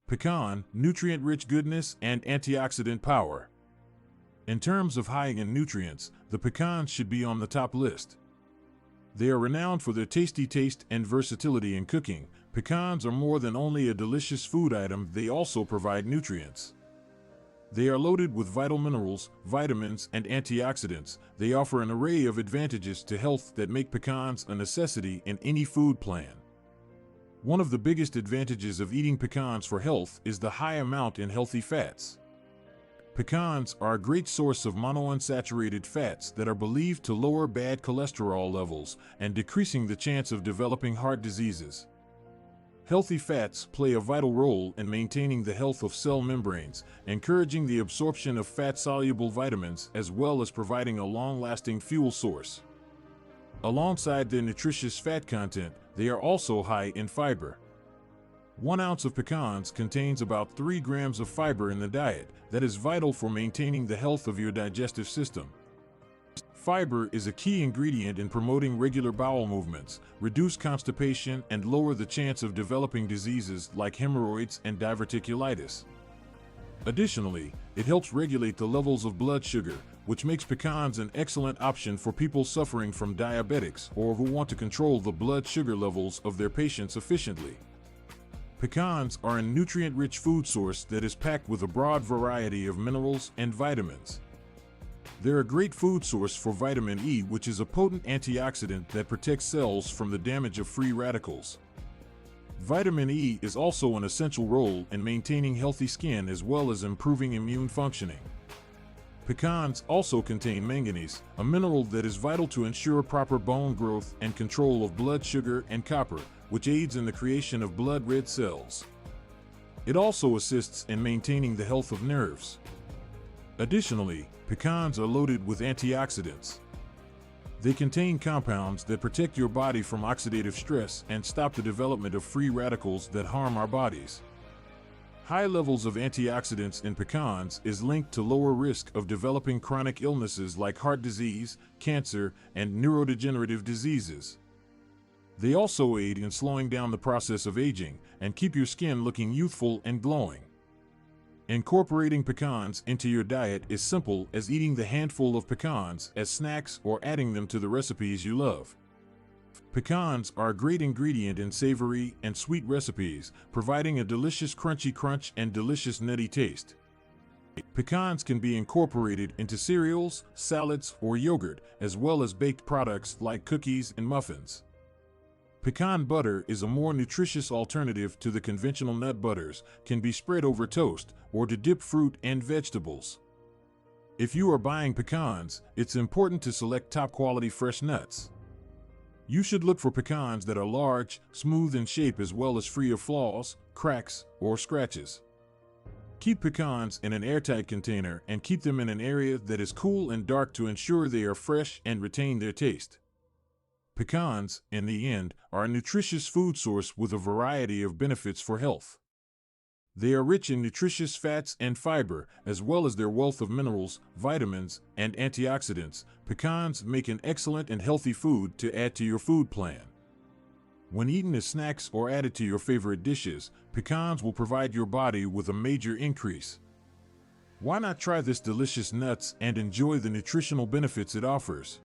Pecan, nutrient-rich goodness and antioxidant power. In terms of high in nutrients, the pecans should be on the top list. They are renowned for their tasty taste and versatility in cooking. Pecans are more than only a delicious food item, they also provide nutrients. They are loaded with vital minerals, vitamins, and antioxidants. They offer an array of advantages to health that make pecans a necessity in any food plan. One of the biggest advantages of eating pecans for health is the high amount in healthy fats. Pecans are a great source of monounsaturated fats that are believed to lower bad cholesterol levels and decreasing the chance of developing heart diseases. Healthy fats play a vital role in maintaining the health of cell membranes, encouraging the absorption of fat-soluble vitamins, as well as providing a long-lasting fuel source. Alongside their nutritious fat content, they are also high in fiber. 1 ounce of pecans contains about 3 grams of fiber in the diet that is vital for maintaining the health of your digestive system. Fiber is a key ingredient in promoting regular bowel movements, reduce constipation, and lower the chance of developing diseases like hemorrhoids and diverticulitis. Additionally, it helps regulate the levels of blood sugar, which makes pecans an excellent option for people suffering from diabetics or who want to control the blood sugar levels of their patients efficiently. Pecans are a nutrient-rich food source that is packed with a broad variety of minerals and vitamins. They're a great food source for vitamin E, which is a potent antioxidant that protects cells from the damage of free radicals. Vitamin E is also an essential role in maintaining healthy skin as well as improving immune functioning. Pecans also contain manganese, a mineral that is vital to ensure proper bone growth and control of blood sugar, and copper, which aids in the creation of blood red cells. It also assists in maintaining the health of nerves. Additionally, pecans are loaded with antioxidants. They contain compounds that protect your body from oxidative stress and stop the development of free radicals that harm our bodies. High levels of antioxidants in pecans is linked to lower risk of developing chronic illnesses like heart disease, cancer, and neurodegenerative diseases. They also aid in slowing down the process of aging and keep your skin looking youthful and glowing. Incorporating pecans into your diet is simple as eating the handful of pecans as snacks or adding them to the recipes you love. Pecans are a great ingredient in savory and sweet recipes, providing a delicious crunchy crunch and delicious nutty taste. Pecans can be incorporated into cereals, salads, or yogurt, as well as baked products like cookies and muffins. Pecan butter is a more nutritious alternative to the conventional nut butters, can be spread over toast, or to dip fruit and vegetables. If you are buying pecans, it's important to select top-quality fresh nuts. You should look for pecans that are large, smooth in shape, as well as free of flaws, cracks, or scratches. Keep pecans in an airtight container and keep them in an area that is cool and dark to ensure they are fresh and retain their taste. Pecans, in the end, are a nutritious food source with a variety of benefits for health. They are rich in nutritious fats and fiber, as well as their wealth of minerals, vitamins, and antioxidants. Pecans make an excellent and healthy food to add to your food plan. When eaten as snacks or added to your favorite dishes, pecans will provide your body with a major increase. Why not try this delicious nuts and enjoy the nutritional benefits it offers?